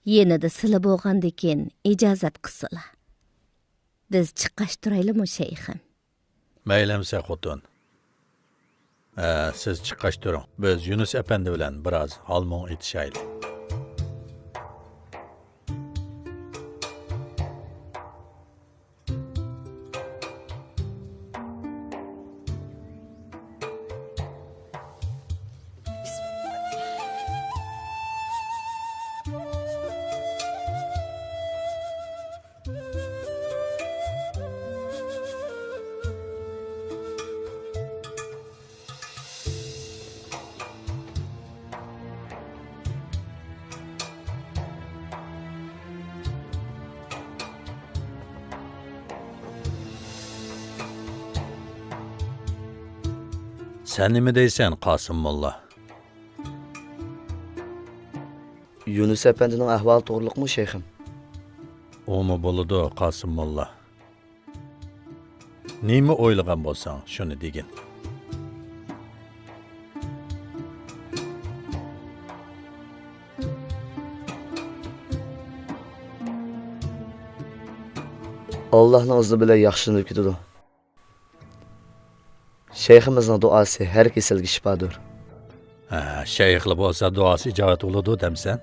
Yenida sili bo'lgandikin ijozat qilsila. Biz chiqqashtiraylikmi shayxim? Maylamsa xotin. Siz chiqqashtiring. Biz Yunus apandi bilan biroz halmon etishaylik. Sen nima deysan, Qosim molla? Yunus apandining ahvoli to'g'riliqmi shayxim? O'mi bo'ladi, Qosim molla. Nima o'ylagan bo'lsang, shuni degin. Allohning izni bilan yaxshilanib ketadi. Shayximizning duosi har kasalga shifodir. Shayxli bo'lsa duosi ijobat bo'ladi demsan?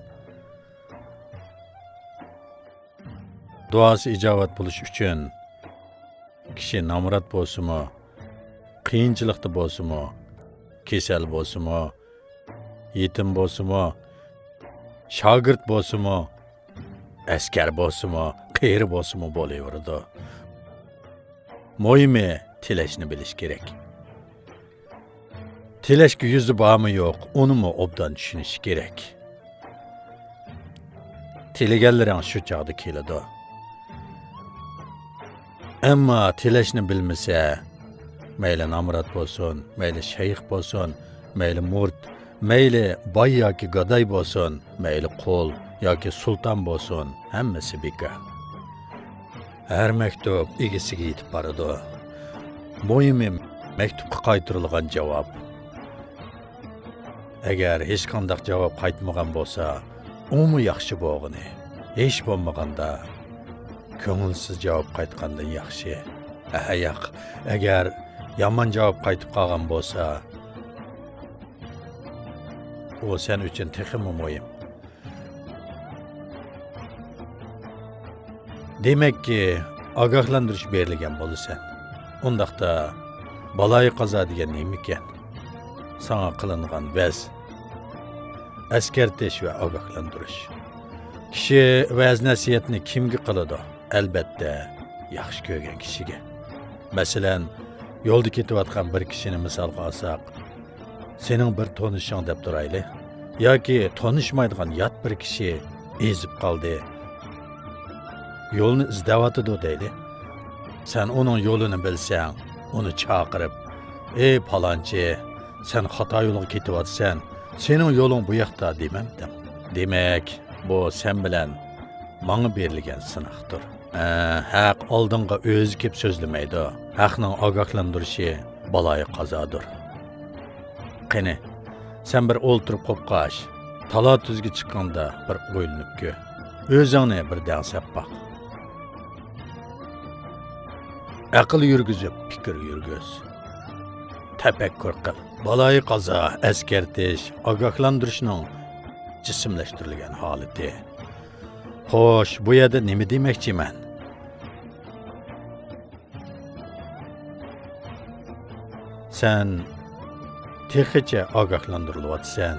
Duosi ijobat bo'lish uchun kishi nomrod bo'lsa-mu, qiyinchilikda bo'lsa-mu, kasal bo'lsa-mu, yetim bo'lsa-mu, shogird bo'lsa-mu, askar bo'lsa-mu, qiyri bo'lsa-mu bo'laveradi. Muhimi tilashni bilish kerak. Tilashga yuzi bormi yo'q, unimi obdan tushunish kerak. Tilaganlaring shu chog'da keladi. Ammo tilashni bilmasa, mayli nomrod bo'lsin, mayli shayx bo'lsin, mayli murd, mayli boy yoki gadoy bo'lsin, mayli qul yoki sulton bo'lsin, hammasi bekor. Har maktub egasiga yetib boradi. Muhimi maktubga qaytarilgan javob. Agar hech qanday javob qaytmagan bo'lsa, umi yaxshi bo'lg'ini. Hech bo'lmaganda ko'ngilsiz javob qaytgandan yaxshi. Yo'q, agar yomon javob qaytib qolgan bo'lsa, u sen uchun texmi muhim. Demakki, ogohlantirish berilgan bo'lasan. Undaqda baloyi qazo degan nima ekan? Sana qilingan vaz, askartish va ogohlantirish. Kishi vaz nasiyatni kimga qiladi? Albatta, yaxshi ko'rgan kishiga. Masalan, yo'lda ketayotgan bir kishini misolga olsak, sening bir tanishing deb turayli, yoki tanishmaydigan yot bir kishi ezib qoldi. Yo'lni izlayotdi deydi. Sen uning yo'lini bilsang, uni chaqirib, "Ey palonchi, sen xato yo'lga ketyapsan. Sening yo'ling bu yoqda" demamdim. Demak, bu sen bilan menga berilgan sinoqdir. Haq oldinga o'zi kelib so'zlamaydi. Haqning ogohlantirishi baloyi qazodir. Qani, sen bir o'ltirib qo'pqash, talot tuzga chiqqanda bir o'ylanib ko'r. O'zingni bir dansab baq. Aql yurgizib, fikr yurgiz. Tafakkur qil. Baloyi qazo, askartish, ogohlantirishning jismlashtirilgan holati. Xo'sh, bu yerda nima demoqchiman? Sen texicha ogohlantirilyapsan,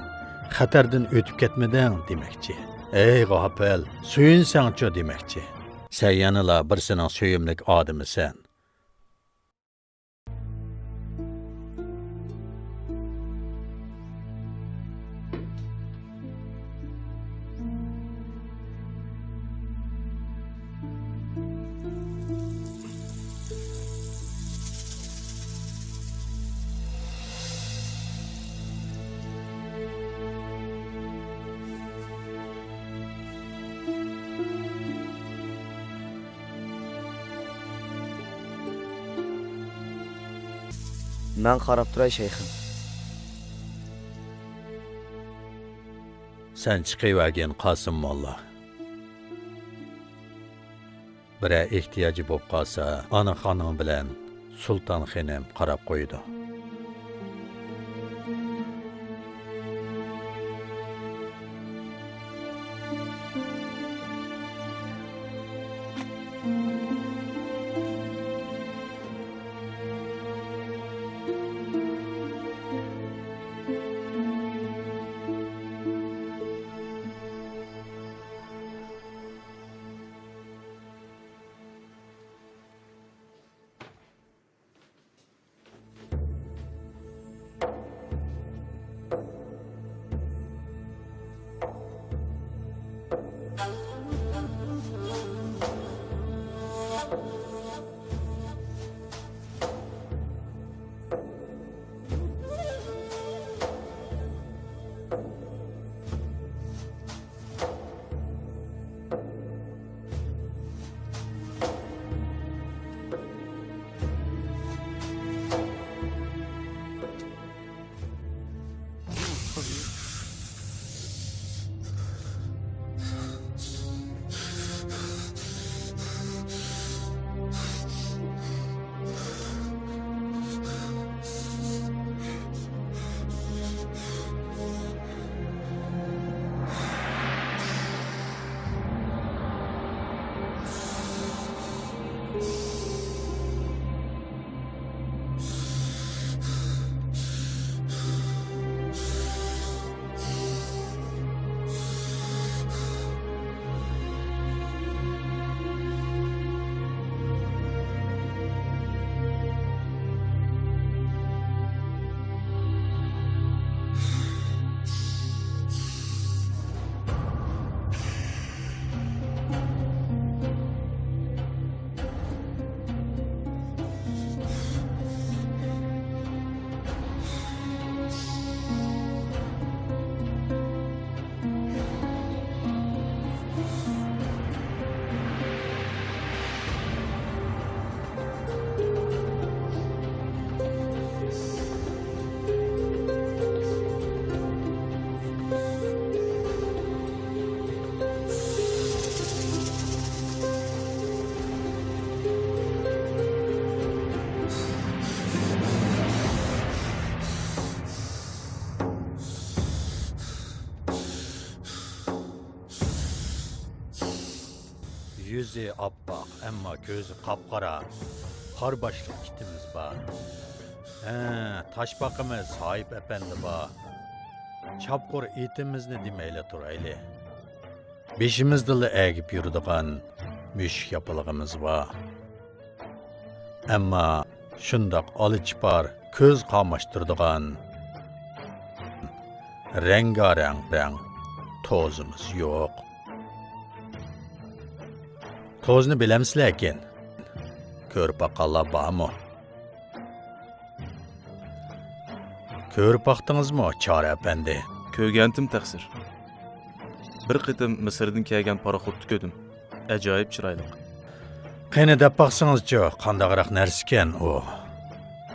xatardan o'tib ketmading demoqchi. Ey g'ofil, suyinsangchi demoqchi. Sen yanala bir sening suyimlik odamisan. Men qarab turay shayxim. Sen chiqayvergin Qosim molla. Birə ehtiyacı bo'lib qolsa, ana xonim bilan Sultan xonim qarab qo'ydi. Yüzü appak, amma gözü kapkara. Par başlık itimiz var. Taş bakımız sahip efendi var. Çapkur itimizni demeyle turaylı. Beşimizde əgib yürüdüğün müşk yapılığımız var. Amma şundaq alıçpar köz qamaştırdığın rengarenk tozumuz yok. Tozni bilemsizlar ekan. Ko'rib baqqanlar bormi? Ko'rib baqdingizmi, Chora apandi? Ko'rgandim taqsir. Bir qitim Misrdan kelgan paraxodni ko'rdim. Ajoyib chiroyli. Qani deb baqsangizchi, qandaqroq narsa ekan u?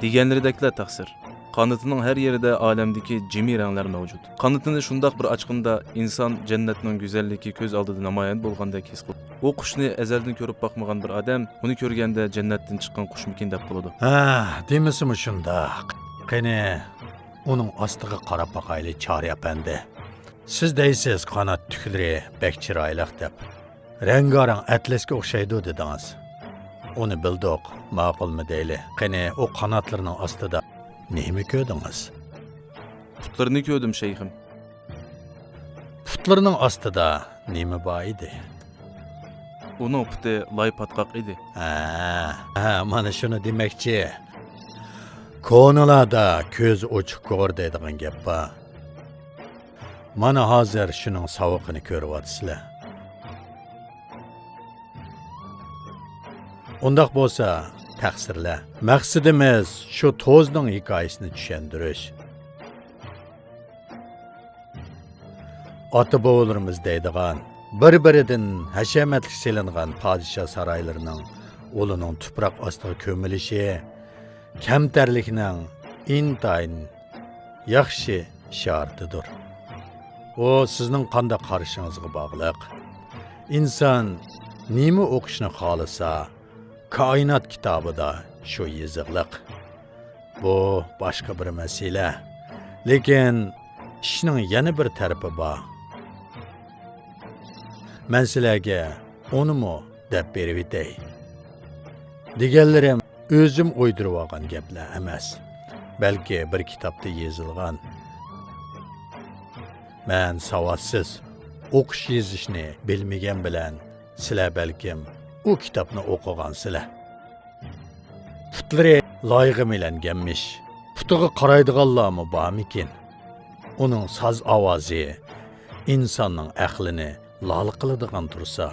Deganlarideklar taqsir. Qanatining har yerida olamdagi jimi ranglar mavjud. Qanatini shundoq bir ochqinda inson jannatning go'zalligi ko'z oldida namoyon bo'lgandek his qildi. O qushni azaldan ko'rib baqmagan bir odam uni ko'rganda jannatdan chiqqan qushmikin deb qoladi. Demisimi shundaq. Qani uning ostiga qarab baqayli, Chora apandi. Siz deysiz qanot tuklari bek chiroyli deb. Rengarang atlasga o'xshaydi dedingiz. Uni bildik, ma'qulmi deyli. Qani o qanotlarining ostida nima ko'rdingiz? Putlarni ko'rdim shayxim. Putlarining ostida nima bor edi? Uning puti loy patqoq edi. Mana shuni demakchi. Ko'nlarda ko'z ochiq ko'r deydigan gap bor. Mana hozir shuning sovuqini ko'ryapsizlar. Undaq bo'lsa, taqsirlar. Maqsadimiz shu tozning hikoyasini tushuntirish. Ota-bobolarimiz deydigan bir-biridan hashamatli selingan podshoh saroylarining o'lining tuproq ostiga ko'milishi kamtarlikning intayin yaxshi shartidir. O sizning qanday qarashingizga bog'liq. İnsan nima o'qishni xohlasa, koinot kitobida shu yeziqliq. Bu boshqa bir masala. Lekin ishning yana bir tarafi bor. Men sizlarga unimi deb berib o'tay. Deganlarim o'zim o'ydirib olgan gaplar emas. Balki bir kitobda yozilgan. Men savodsiz o'qish yozishni bilmagan bilan sizlar balkim u kitobni o'qigansizlar. Putlari loyiga milanganmish. Putiga qaraydiganlarmi bormikin? Uning soz ovozi insonning aqlini lol qiladigan tursa,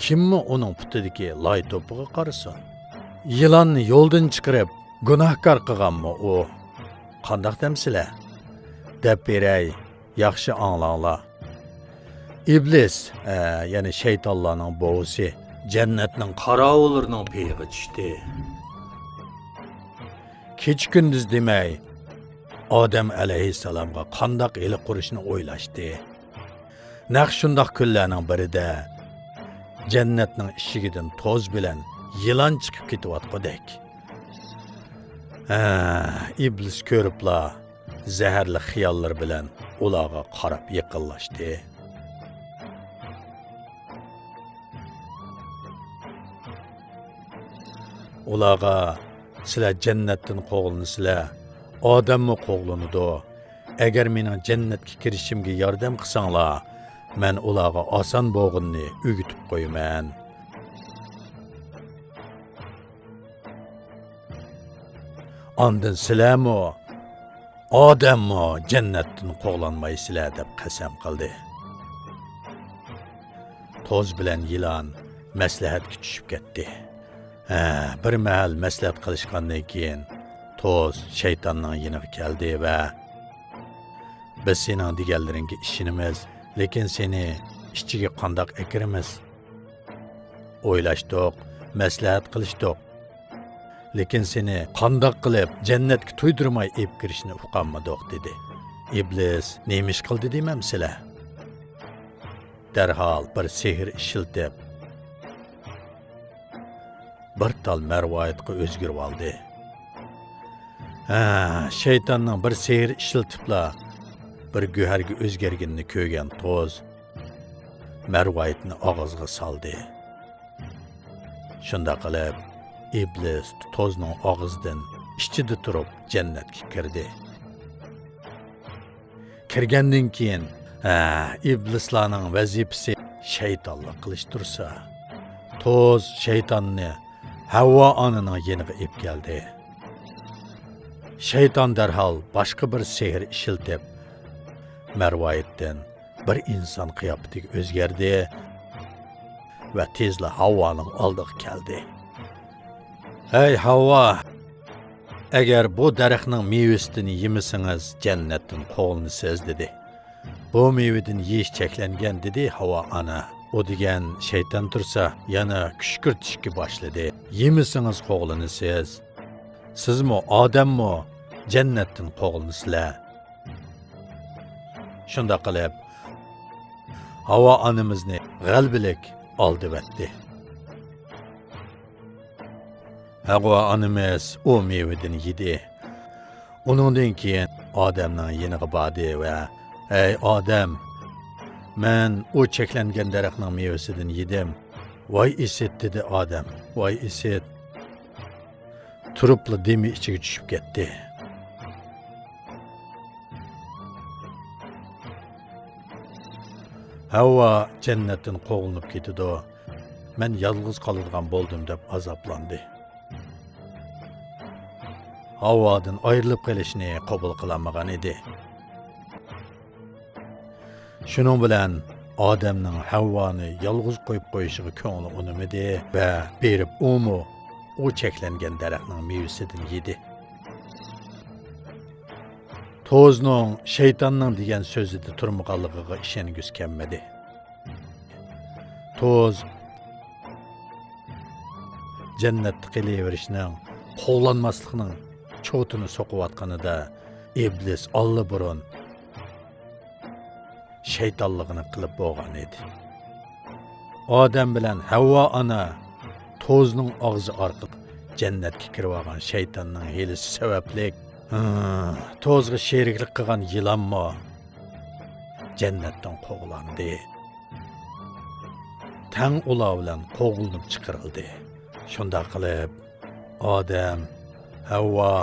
kimmi uning putidagi loy to'piga qarasin? Yilonni yo'ldan chiqarib gunohkor qilganmi u? Qandoq demsizlar? Deb beray, yaxshi anglanglar. İblis, ya'ni shaytonlarning bo'g'isi jannatning qorovularining peyig'i tushdi. Kech kunduz demay, Odam alayhissalomga qandoq el qurishni o'ylashdi. Naq shundoq kunlarning birida jannatning eshigidan to'z bilan yilon chiqib ketayotgandek. İblis ko'ribla zaharli xiyollar bilan ularga qarab yaqinlashdi. Ularga sizlar jannatdan qo'g'linsizlar, odammi qo'g'linadi. Agar mening jannatga kirishimga yordam qilsanglar, men ularga oson bo'g'inni o'gitib qo'yaman. Ondan sizlarmi, odammi jannatdan qo'g'lanmaysizlar deb qasam qildi. To'z bilan yilon maslahatga tushib ketdi. Bir mahal maslahat qilishgandan keyin to'z shaytonning yiniga keldi va biz sening deganlaringga ishonamiz, lekin seni ishchiga qandoq akiramiz? O'ylashdik, maslahat qilishdik. Lekin seni qandoq qilib jannatga to'ydirmay ep kirishni uqolmadik dedi. İblis nemish qildi demamsizlar? Darhol bir sehr ishiltib bir tal marvoyatga o'zgarib oldi. Shaytonning bir sehr ishiltibla bir go'harga o'zgarganini ko'rgan to'z marvoyatni og'izga soldi. Shunda qilib İblis to'zning og'zidan ichida turib jannatga kirdi. Kirgandan keyin iblislarning vazifasi shaytonlik qilish tursa, to'z shaytonni Havva onaning yeniga ep keldi. Shayton darhol boshqa bir sehr ishiltib, marvoyatdan bir inson qiyofatiga o'zgardi va tezla Havvaning oldiga keldi. Ey Havva, agar bu daraxtning mevasidan yemasangiz jannatdan qo'g'linasiz dedi. Bu mevadan yeyish cheklangan dedi Havva ona. O degan shayton tursa yana kushkurtishga boshladi. Yemasangiz qo'g'linasiz. Sizmi odammi jannatdan qo'g'linasizlar. Shunda qilib Havva onamizni g'albilik oldibatdi. Havva onamiz o mevadan yedi. Uningdan keyin odamning yeniga bordi va ey odam, men o cheklangan daraxtning mevasidan yedim. Voy isit dedi odam. Voy isit. Turibla demi ichiga tushib ketdi. Havva jannatdan qo'g'linib ketdi. Men yolg'iz qoladigan bo'ldim deb azoblandi. Havvadan ayrilib qolishni qabul qilamagan edi. Shuning bilan odamning Havvani yolg'iz qo'yib qo'yishiga ko'ngli unimidi va berib u cheklangan daraxtning mevasidan yedi. To'zning shaytonning degan so'zida turmaganligiga ishongus kelmadi. To'z jannatga qilaverishning qo'llanmaslikning cho'tini so'qiyotganida iblis allaburun shaytonligini qilib bo'lgan edi. odam bilan Havva ana tozning og'zi orqali jannatga kirib olgan shaytonning hilisi sababli tozga sheriklik qilgan yilonmi jannatdan qo'g'landi. Tang ular bilan qo'g'ilib chiqarildi. Shunda qilib odam, Havva,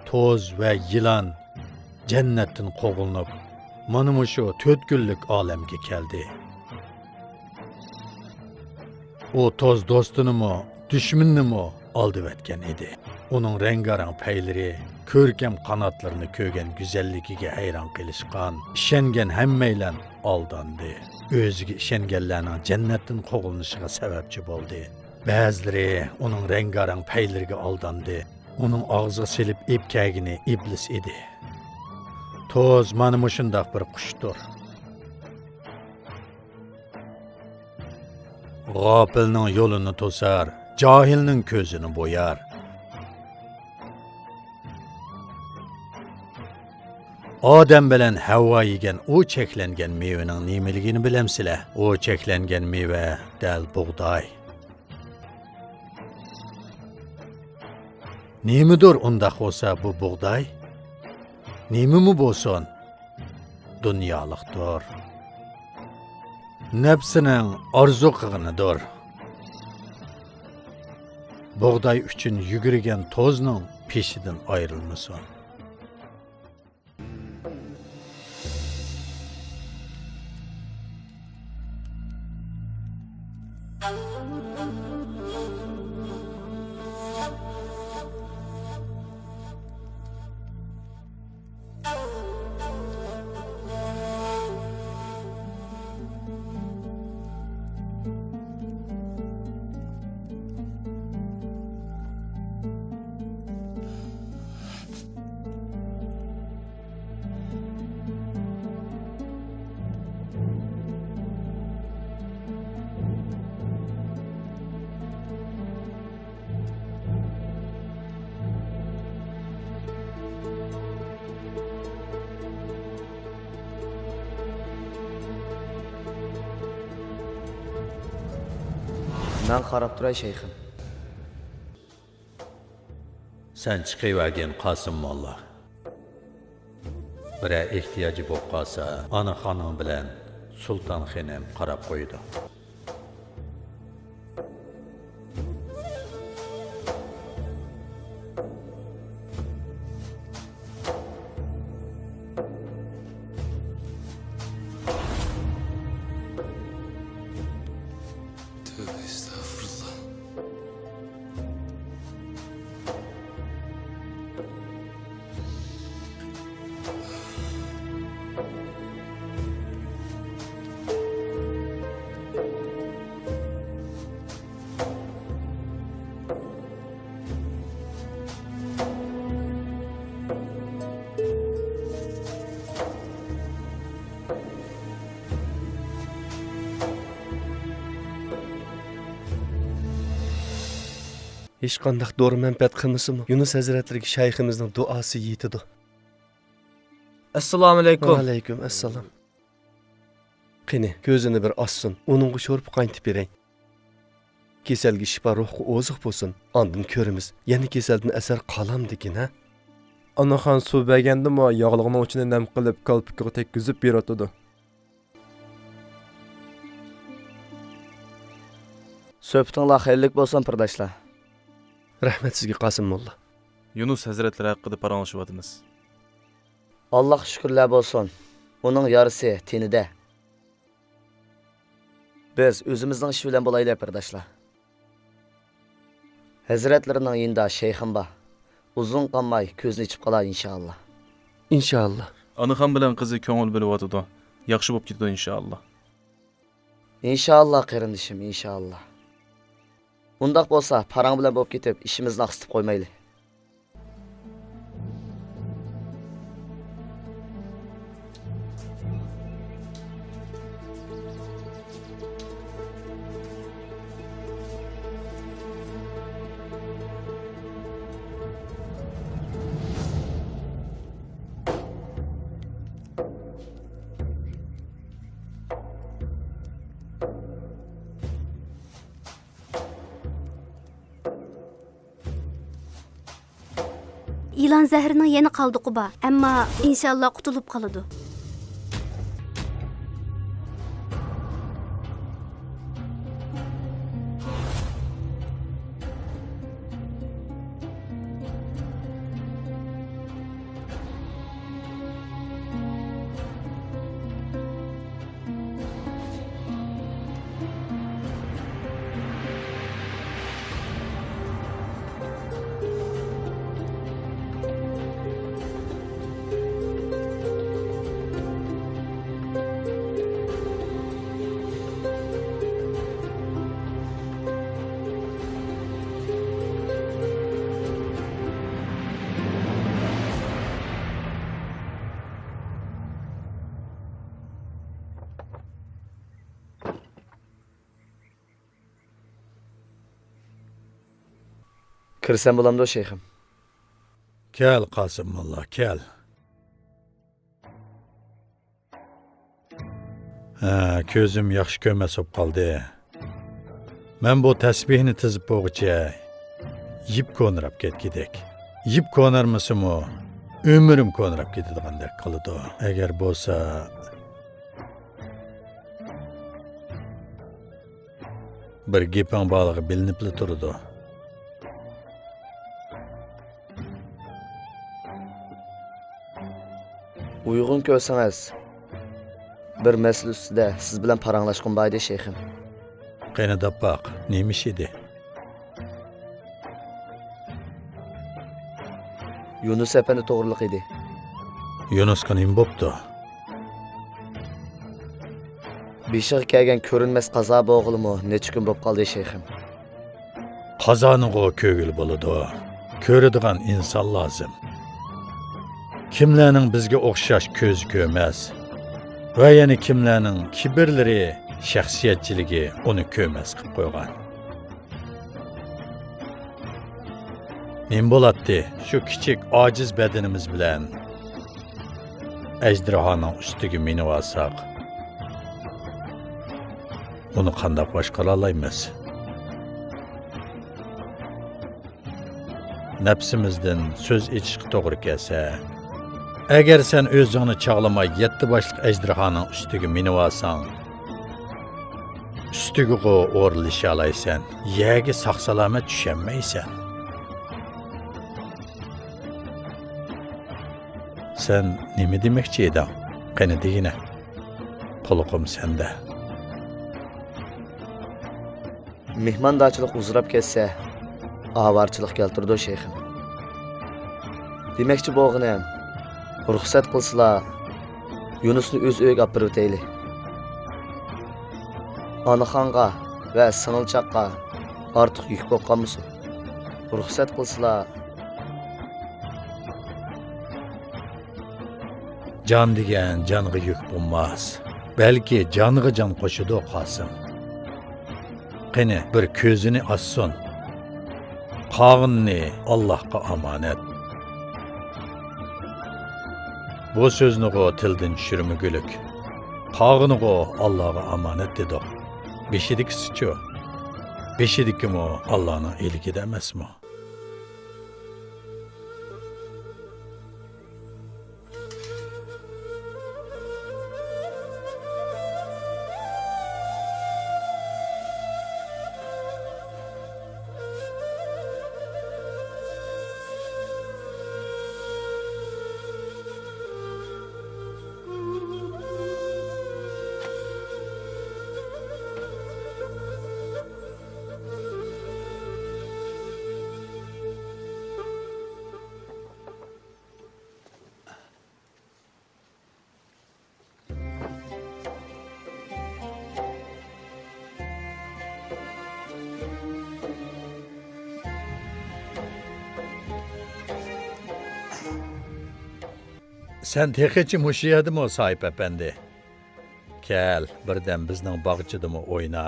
toz va yilon jannatdan qo'g'ilib mana shu 4 kunlik olamga keldi. O toz do'stinimi, dushmanimi olib o'tgan edi. Uning rangarang paylari, ko'rkam qanotlarini ko'rgan go'zalligiga hayron qilishgan, ishongan hammaylar aldandi. O'ziga ishonganlarning jannatdan qo'g'ilinishiga sababchi bo'ldi. Ba'zilari uning rangarang paylariga aldandi. Uning og'ziga silib epkagini iblis edi. Toz mana shundoq bir qushdir. G'ofilning yo'lini to'sar, johilning ko'zini bo'yar. Odam bilan Havva yegan o cheklangan mevaning nimaligini bilamsizlar? O cheklangan meva dal bug'doy. Nimadir undaq bo'lsa bu bug'doy? Nimami bo'lsin? Dunyolikdir. Nafsining orzu qilganidir. Bug'doy uchun yugurgan tozning peshidan ayrilmasin. Ben qarab turay shayxim. Sen chiqayvergin Qosim molla. Bir ehtiyoji bo'lib qolsa, ana xonim bilan Sulton xonim qarab qo'ydi. Hech qanday doğru menfaat qilmasimi? Yunus hazratlariga shayximizning duosi yetidi. Assalomu alaykum. Va alaykum assalom. Qani, ko'zini bir ossin, uningga sho'rib qaytib berang. Kasalga shifo ruhga oziq bo'lsin. Ondan ko'rimiz. Yana kasaldan asar qolamdikin, ha? Onaxon suv bergandimi, yog'lig'ining uchini nam qilib, kolpikka tekkizib berotdi. So'pitinglar xayrlik bo'lsin, pirdoshlar. Rahmat sizga Qosim molla. Yunus hazratlari haqida paranglashibamiz. Alloh shukrlar bo'lsin. Uning yarisi tenida. Biz o'zimizning ish bilan bo'laylik, pirdoshlar. Hazratlarining yinda shayxim bor. Uzun qolmay ko'zni ichib qolar inshaalloh. İnşallah. Anaxon bilan qizi ko'ngil bo'lyotdi. Yaxshi bo'lib ketadi inshaalloh. İnşallah qarindishim, inshaalloh. Undaq bo'lsa, parang bilan bo'lib ketib, ishimizni aqsitib qo'ymaylik. İlan zəhrining yana qaldıqı bor, ammo inshaalloh qutulib qoladi. Kirsem bulamdı şeyhim. Kel Qasım Molla, kel. Ko'zim yaxshi ko'rmasib qoldi. Men bu tasbihni tizib bo'g'icha yib ko'nirab ketgidek. Yib ko'narmisimi, umrim ko'nirab ketadigandek qiladi. Agar bo'lsa bir gaping borligi bilinib turadi. Uygun görseniz, bir mesele üstüde siz bilen paranlaşkın baydı şeyhim. Qani dab baq, nemish edi? Yunus Efendi doğruluk idi. Yunusqa nim bo'pti? Beshig kelgan ko'rinmas qazo bo'g'ilimi necha kun bo'lib qoldi şeyhim. Qazoniga ko'ngil bo'ladi. Ko'radigan inson lozim. Kimlarning bizga o'xshash ko'z ko'rmas va yana kimlarning kibrlari, shaxsiyatchiligi uni ko'rmas qilib qo'ygan. Men bo'ladi shu kichik ojiz badanimiz bilan ejderhaning ustiga minib olsak, uni qanday boshqara olamiz? Nafsimizdan so'z etishga to'g'ri kelsa, agar sen o'zingni chog'lamay 7 boshliq ejderhaning ustiga minib olsang, ustiga o'rlisha olaysan, yerga sog'-salomat tushanmaysan. Sen nima demoqchi eding? Qani degina. Quloqim senda. Mehmondorchilik uzrab ketsa, avarchilik keltirdi şeyhim. Demoqchi bo'g'inim, ruxsat qilsalar, Yunusni o'z uyiga olib borib o'taylik. Onaxonga va singilchaqqa ortiq yuk bo'lib qolmasin. Ruxsat qilsalar, Can degan jonga yuk bo'lmas. Balki jonga jon qo'shidi Qosim. Qani bir ko'zini ossin. Qog'inni Allohga omonat. Bu so'zni tildan tushirmagulik. Qog'ini Allohga omonat dedi. Beshidikisichu. Beshidikimi Allohning eligida emasmi? Sen texichi mushu yerdimi Sohib apandi? Kel, birdan bizning bog'chidimi o'yna.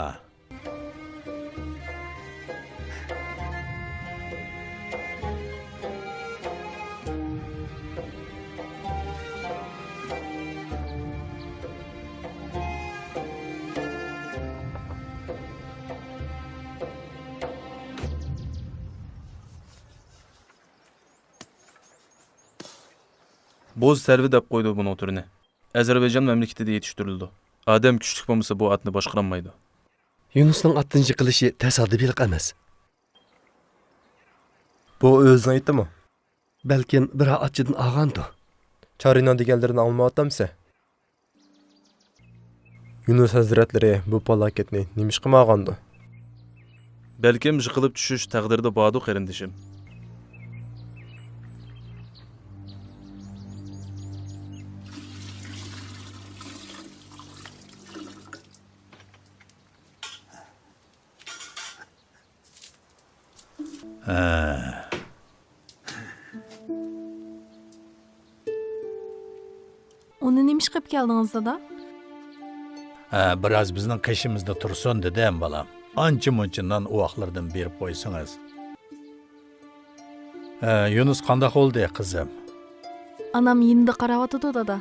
Boz servi dep koydu bunun türüne. Azerbaycan memleketinde yetiştirildi. Adem küçük olmasa bu atını başkaranmaydı. Yunus'un atını yıkılışı tesadüfilik emas. Bu özün aytdimi? Belkim bir atçıdan ağandı. Çarina deganlarini almayaptamsa? Yunus hazratlari bu falokatni nima ish qilmagandi? Belkim yıkılıp düşüş takdirde bağdı kardeşim. Uni nima ish qilib keldingiz dada? Biraz bizning qishimizda tursin dedi ham balam. Ancha munchadan uvoqlardan berib qo'ysangiz. Yunus qanday oldu qizim? Anam yindi qarayotidi dada.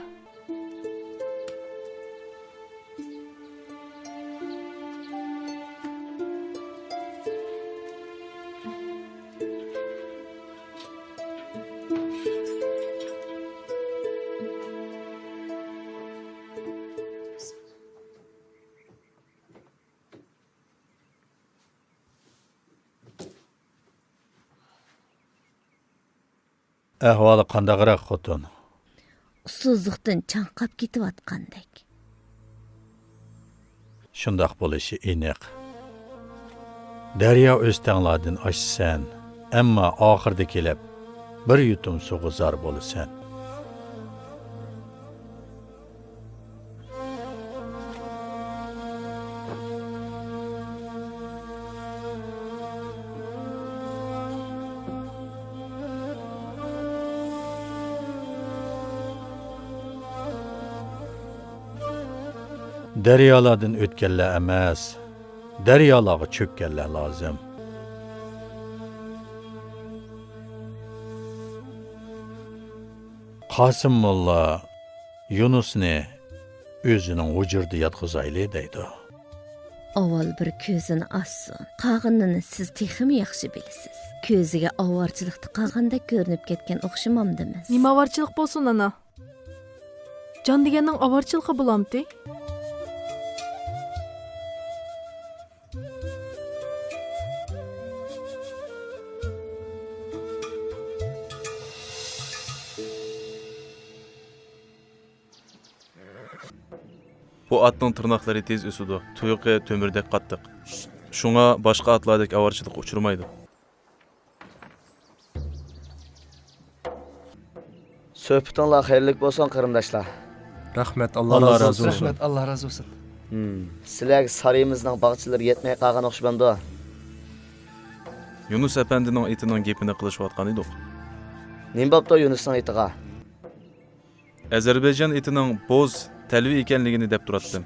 Ahvoli qandaqroq xotin? Usuzlikdan chanqab ketayotgandek. Shundoq bo'lishi aniq. Daryo o'z tanglardan oshsan, ammo oxirida kelib bir yutum suvga zor bo'lasan. Daryolardan o'tganlar emas, daryolarga cho'kkanlar lozim. Qosim Molla Yunusni o'zining vujudi yotqizayli deydi. Avval bir ko'zini açsın. Qağınını siz texmi yaxshi bilasiz. Ko'ziga ovorchilikda qolganda ko'rinib ketgan o'xshamamdimiz. Nima avarchilik bo'lsin ana? Jon deganning avarchiligi bo'lamdi? Bu atның tırnaqları tez ösüdü. Tuyuqı tömürdek qattiq. Şuna başqa atlardek avarçılık uçurmaydı. Söhbətinizlər xeyirlik bolsun qarindaşlar. Rahmet, Allah razı olsun. Rahmet, Allah razı olsun. Sizlarga sarayımızның bağçıları yetmey qalğan oxşabandı. Yunus Efendi'nin etinin gepini qilishayotgan edik. Nim bopdu Yunusның itiga? Azerbaycan etinin boz telvi ekanligini deb turatdim.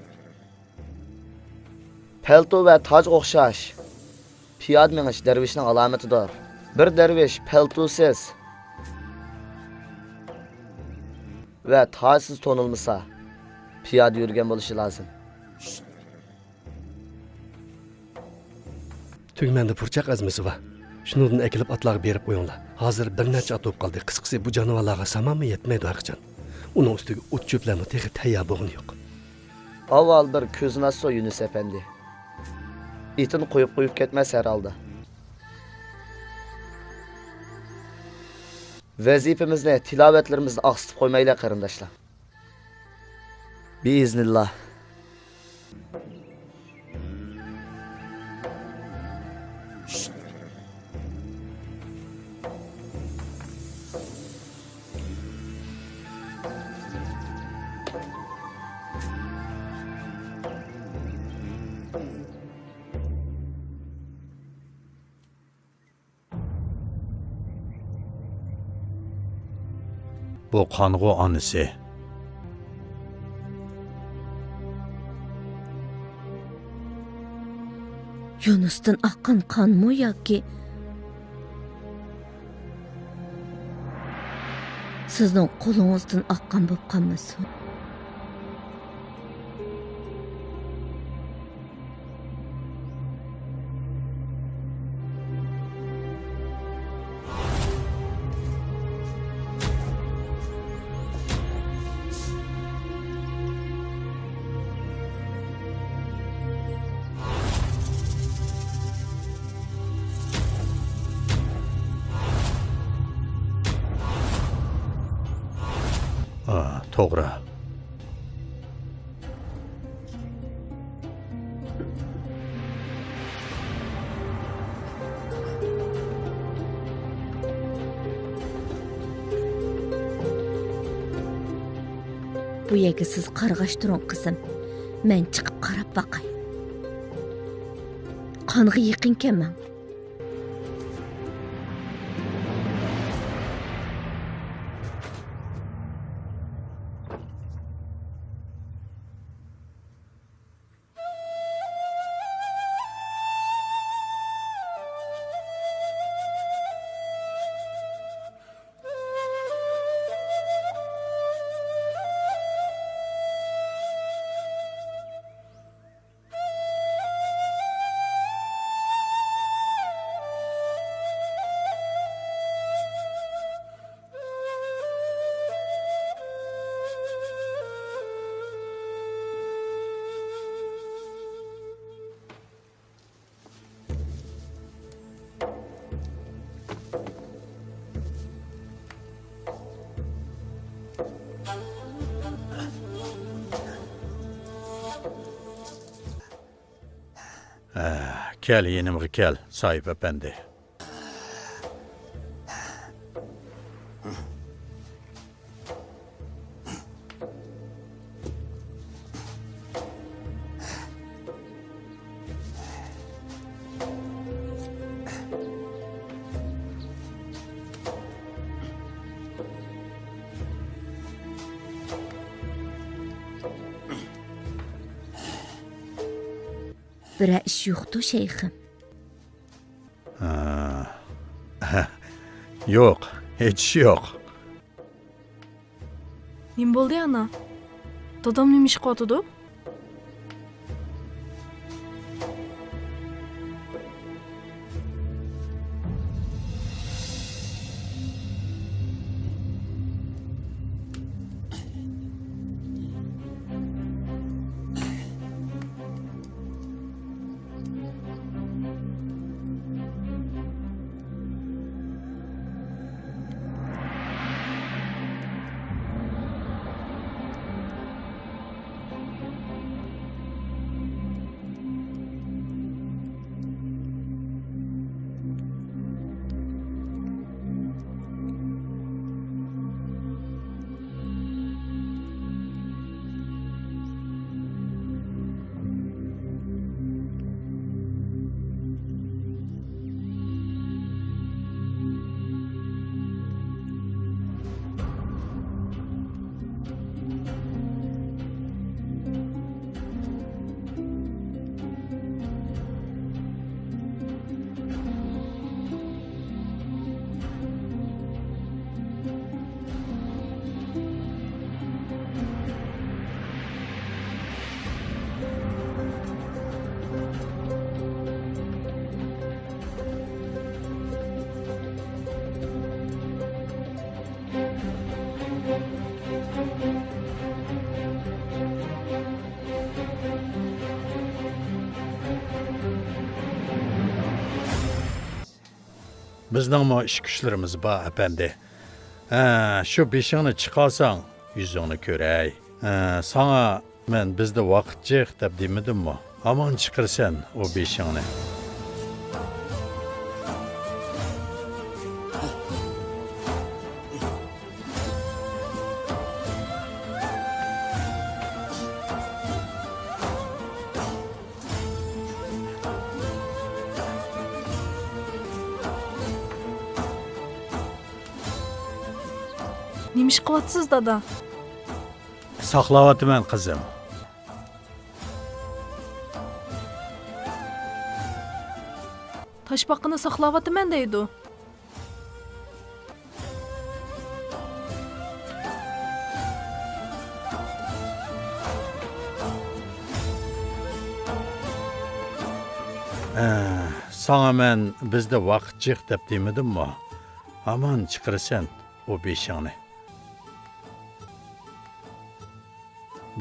Palto və tac oxşaş. Piyad meniş dervişning alamatidir. Bir derviş paltosiz və tacsiz tonulmasa piyad yürgen bo'lishi lozim. Tügmende purçaq azmisi var. Şundan ekilip atlarga berip qo'yinglar. Hozir bir necha at bo'lib qoldi. Qisqasi bu jonivorlarga samanmi yetmaydi Arqjon. Uning ustiga o't cho'plarni texi tayyor bo'lgani yo'q. Avval bir ko'zini açsa Yunus efendi. İtin qo'yib ketmez herhalde. Vazifamizni, tilovatlarimizni aqsitib qo'ymaylar qarindoshlar. Biiznillah. Bu qanğu anısı. Yunus'tan aqqan qanmı yoki sizning qo'lingizdan aqqan bo'lib qolmasin? To'g'ri. Bu yerga siz qarg'ash turing qizim. Men chiqib qarab boqay. Qonga yaqinkanman. Kel yenimga kel, Sahip efendi. Bir ish yo'qdi, shayxim. Yo'q, hech ish yo'q. Nim bo'ldi ana? Dadam nima ish qotdi? Bizning ish kuchlarimiz bor efendi. Shu beshingni chiqarsang, yuzingni ko'ray. Sana men bizda vaqt jiq deb demadimmi? Aman chiqirsan o beshingni. Nima ish qilyapsiz, dada? Saqlayapman qizim. Toshbaqini saqlayapman deydi. Sana men bizda vaqt jiq deb demadimmi? Aman chiqirsan o beshingni.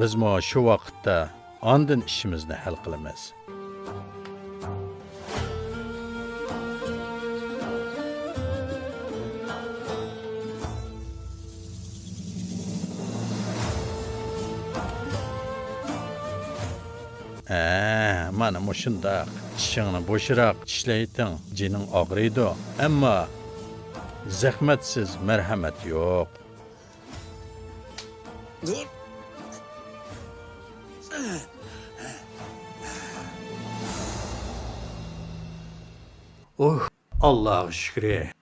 Biz shu vaqtda andin ishimizni hal qilamiz. Mana mushundaq tishingni bo'shiroq tishlayting, jining og'riydi. Ammo zahmatsiz marhamat yo'q. Allah'a şükür.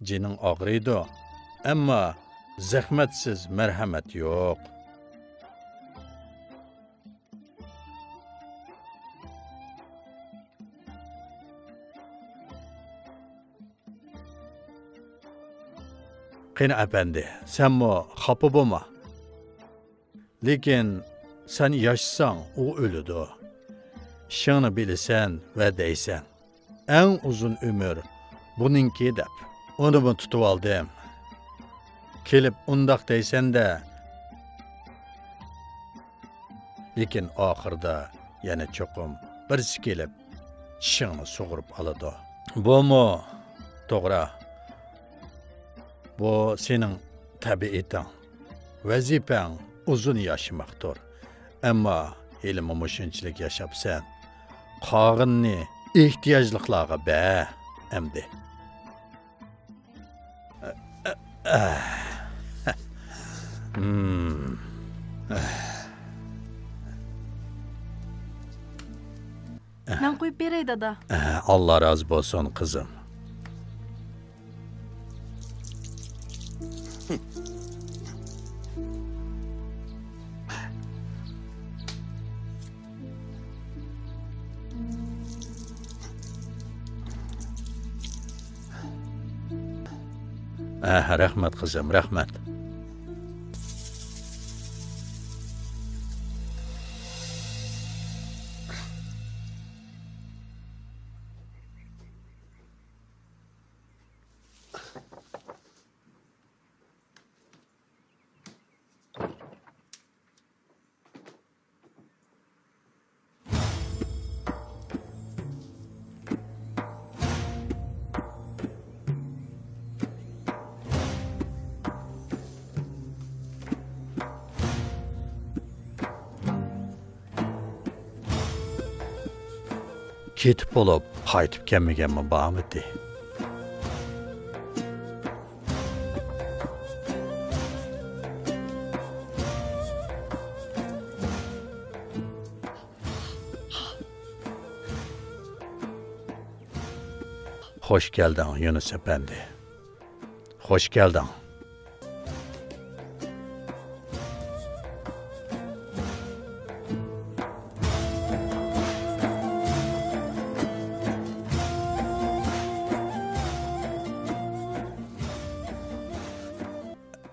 Jining og'riydi. Ammo zahmatsiz marhamat yo'q. Qani apandi, senmi xafa bo'lma. Lekin sen yaşsan o ölüdü. İşini bilsen ve deysen. En uzun ömür bununki dep. Onu mu tutup aldım. Kelip undaq deysen de. Lekin ahırda yana çokum birisi kelip işini soğurup aladı. Bu mu? Doğru. Bu senin tabiitin. Vazifen uzun yaşamaktır. Ama elimi muşunçilik yaşapsan, qağınni ihtiyaclıqlağa be, emdi. Ben koyup berey dada. Allah razı olsun kızım. Rahmet kızım, rahmet. Ketip olup, qaytib kelmaganmi bağmıdı? Hoş geldin Yunus Efendi. Hoş geldin.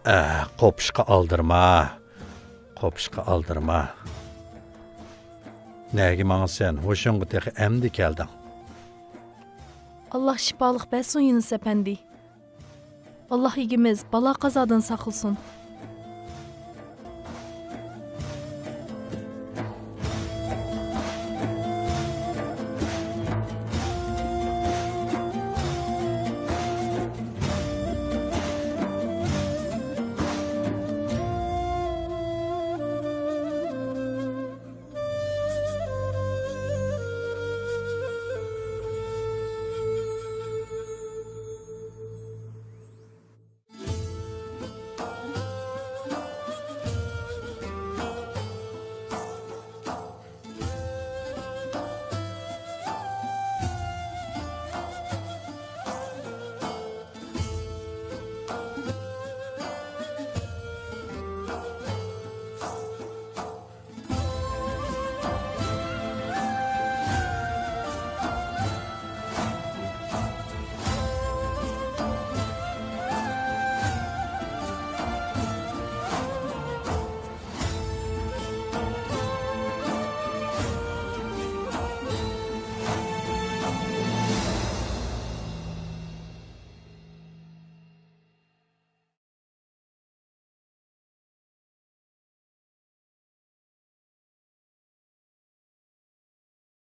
Qopishqa aldırma. Qopishqa aldırma. Nega manga sen hoşunga texi emdi kelding? Allah şifalık bersin Yunus efendi. Allah igimiz bala qazadan saqılsın.